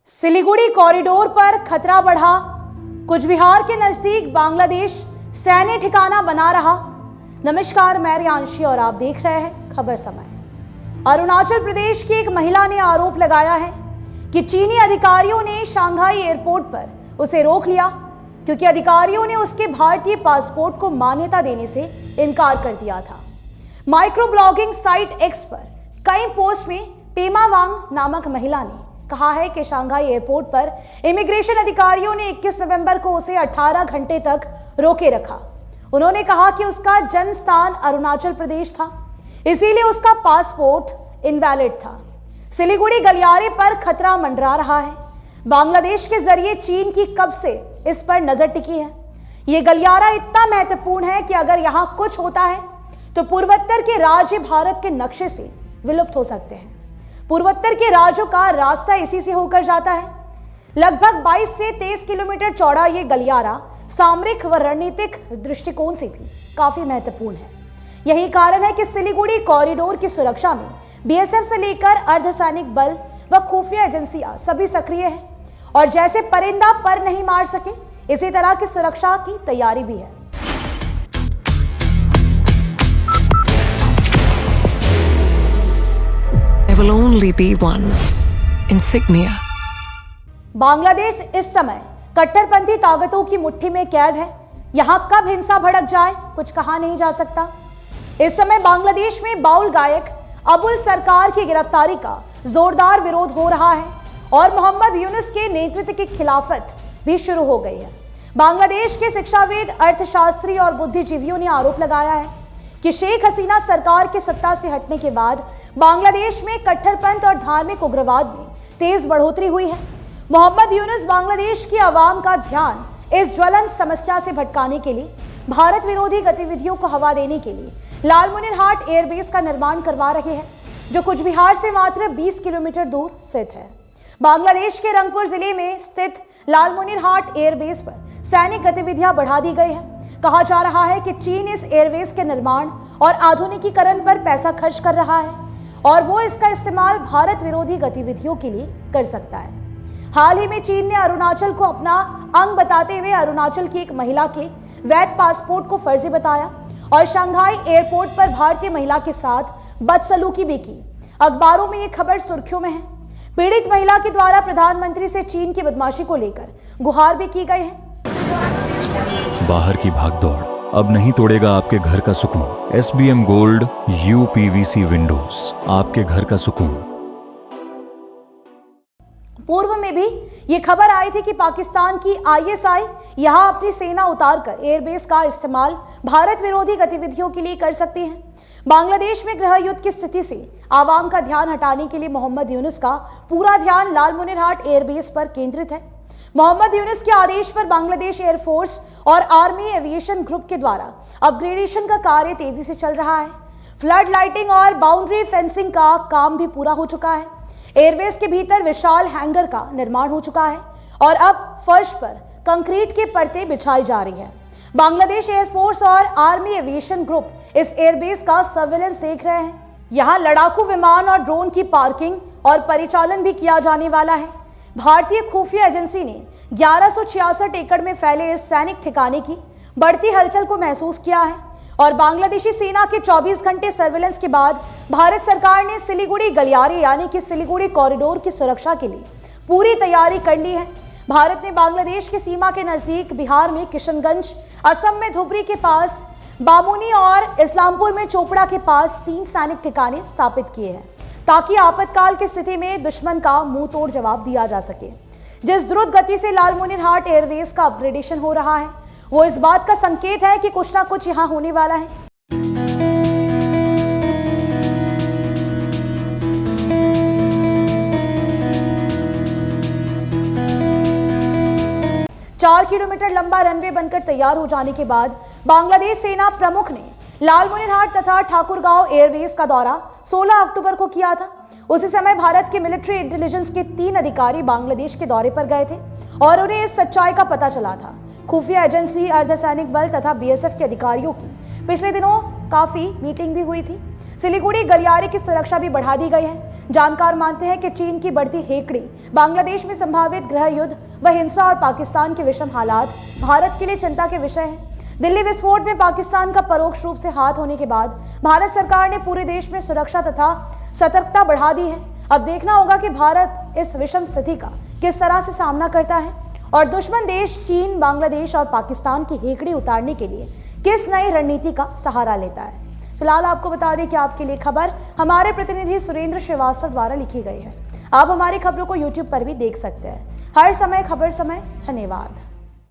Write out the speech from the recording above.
Siliguri corridor पर खतरा बढ़ा। कुछ बिहार के नजदीक बांग्लादेश सैन्य ठिकाना बना रहा। नमस्कार, मैं रियांशी और आप देख रहे हैं खबर समय। अरुणाचल प्रदेश की एक महिला ने आरोप लगाया है कि चीनी अधिकारियों ने शंघाई एयरपोर्ट पर उसे रोक लिया क्योंकि अधिकारियों ने उसके भारतीय पासपोर्ट को मान्यता देने से इनकार कर दिया था। माइक्रो ब्लॉगिंग साइट एक्स पर कई पोस्ट में पेमा वांग नामक महिला ने कहा है कि शंघाई एयरपोर्ट पर इमिग्रेशन अधिकारियों ने 21 नवंबर को उसे 18 घंटे तक रोके रखा। उन्होंने कहा कि उसका जन्म स्थान अरुणाचल प्रदेश था, इसीलिए उसका पासपोर्ट इनवैलिड था। सिलीगुड़ी गलियारे पर खतरा मंडरा रहा है। बांग्लादेश के जरिए चीन की कब से इस पर नजर टिकी है। यह गलियारा इतना महत्वपूर्ण है कि अगर यहां कुछ होता है तो पूर्वोत्तर के राज्य भारत के नक्शे से विलुप्त हो सकते हैं। पूर्वोत्तर के राज्यों का रास्ता इसी से होकर जाता है। लगभग 22 से 23 किलोमीटर चौड़ा ये गलियारा सामरिक व रणनीतिक दृष्टिकोण से भी काफी महत्वपूर्ण है। यही कारण है कि सिलीगुड़ी कॉरिडोर की सुरक्षा में बीएसएफ से लेकर अर्धसैनिक बल व खुफिया एजेंसियां सभी सक्रिय हैं और जैसे परिंदा पर नहीं मार सके, इसी तरह की सुरक्षा की तैयारी भी है। There will only be one insignia. Bangladesh इस समय कट्टरपंथी ताकतों की मुट्ठी में कैद है। यहां कब हिंसा भड़क जाए कुछ कहा नहीं जा सकता। इस समय बांग्लादेश में बाउल गायक अबुल सरकार की गिरफ्तारी का जोरदार विरोध हो रहा है और मोहम्मद यूनुस के नेतृत्व की खिलाफत भी शुरू हो गई है। बांग्लादेश के शिक्षाविद, अर्थशास्त्री और बुद्धिजीवियों ने आरोप लगाया है कि शेख हसीना सरकार के सत्ता से हटने के बाद बांग्लादेश में कट्टरपंथ और धार्मिक उग्रवाद में तेज बढ़ोतरी हुई है। मोहम्मद यूनुस बांग्लादेश की आवाम का ध्यान इस ज्वलंत समस्या से भटकाने के लिए भारत विरोधी गतिविधियों को हवा देने के लिए लालमुनिरहाट एयरबेस का निर्माण करवा रहे हैं, जो कुछ बिहार से मात्र 20 किलोमीटर दूर स्थित है। बांग्लादेश के रंगपुर जिले में स्थित लालमुनिरहाट एयरबेस पर सैनिक गतिविधियां बढ़ा दी गई है। कहा जा रहा है कि चीन इस एयरबेस के निर्माण और आधुनिकीकरण पर पैसा खर्च कर रहा है और वो इसका इस्तेमाल भारत विरोधी गतिविधियों के लिए कर सकता है। हाल ही में चीन ने अरुणाचल को अपना अंग बताते हुए अरुणाचल की एक महिला के वैध पासपोर्ट को फर्जी बताया और शंघाई एयरपोर्ट पर भारतीय महिला के साथ बदसलूकी भी की। अखबारों में ये खबर सुर्खियों में है। पीड़ित महिला के द्वारा प्रधानमंत्री से चीन की बदमाशी को लेकर गुहार भी की गई है। बाहर की भागदौड़ अब नहीं तोड़ेगा आपके घर का सुकून। SBM गोल्ड UPVC विंडोज, आपके घर का सुकून। पूर्व में भी ये खबर आई थी कि पाकिस्तान की ISI यहां अपनी सेना उतारकर एयरबेस का इस्तेमाल भारत विरोधी गतिविधियों के लिए कर सकती है। बांग्लादेश में गृह युद्ध की स्थिति से आवाम का ध्यान हटाने के लिए मोहम्मद यूनुस का पूरा ध्यान लालमुनिरहाट एयरबेस पर केंद्रित है। मोहम्मद यूनुस के आदेश पर बांग्लादेश एयरफोर्स और आर्मी एविएशन ग्रुप के द्वारा अपग्रेडेशन का कार्य तेजी से चल रहा है। फ्लड लाइटिंग और बाउंड्री फेंसिंग का काम भी पूरा हो चुका है। एयरबेस के भीतर विशाल हैंगर का निर्माण हो चुका है और अब फर्श पर कंक्रीट की परतें बिछाई जा रही है। बांग्लादेश एयरफोर्स और आर्मी एविएशन ग्रुप इस एयरबेस का सर्वेलेंस देख रहे हैं। यहाँ लड़ाकू विमान और ड्रोन की पार्किंग और परिचालन भी किया जाने वाला है। भारतीय खुफिया एजेंसी ने 1166 एकड़ में फैले इस सैनिक ठिकाने की बढ़ती हलचल को महसूस किया है और बांग्लादेशी सेना के 24 घंटे सर्वेलेंस के बाद भारत सरकार ने सिलीगुड़ी गलियारे यानी कि सिलीगुड़ी कॉरिडोर की सुरक्षा के लिए पूरी तैयारी कर ली है। भारत ने बांग्लादेश की सीमा के नजदीक बिहार में किशनगंज, असम में धुबरी के पास बामुनी और इस्लामपुर में चोपड़ा के पास 3 सैनिक ठिकाने स्थापित किए हैं ताकि आपातकाल की स्थिति में दुश्मन का मुंह तोड़ जवाब दिया जा सके। जिस द्रुत गति से लालमुनिरहाट एयरबेस का अपग्रेडेशन हो रहा है वो इस बात का संकेत है कि कुछ ना कुछ यहां होने वाला है। चार किलोमीटर लंबा रनवे बनकर तैयार हो जाने के बाद बांग्लादेश सेना प्रमुख ने लालमुनिरहाट तथा ठाकुरगांव एयरबेस का दौरा 16 अक्टूबर को किया था। उसी समय भारत के मिलिट्री इंटेलिजेंस के 3 अधिकारी बांग्लादेश के दौरे पर गए थे और उन्हें इस सच्चाई का पता चला था। खुफिया एजेंसी, अर्धसैनिक बल तथा BSF के अधिकारियों की पिछले दिनों काफी मीटिंग भी हुई थी। सिलीगुड़ी गलियारे की सुरक्षा भी बढ़ा दी गई है। जानकार मानते हैं कि चीन की बढ़ती हेकड़ी, बांग्लादेश में संभावित गृह युद्ध व हिंसा और पाकिस्तान के विषम हालात भारत के लिए चिंता के विषय हैं। दिल्ली विस्फोट में पाकिस्तान का परोक्ष रूप से हाथ होने के बाद भारत सरकार ने पूरे देश में सुरक्षा तथा सतर्कता बढ़ा दी है। अब देखना होगा कि भारत इस विषम स्थिति का किस तरह से सामना करता है और दुश्मन देश चीन, बांग्लादेश और पाकिस्तान की हेकड़ी उतारने के लिए किस नई रणनीति का सहारा लेता है। फिलहाल आपको बता दें कि आपके लिए खबर हमारे प्रतिनिधि सुरेंद्र श्रीवास्तव द्वारा लिखी गई है। आप हमारी खबरों को YouTube पर भी देख सकते हैं। हर समय खबर समय। धन्यवाद।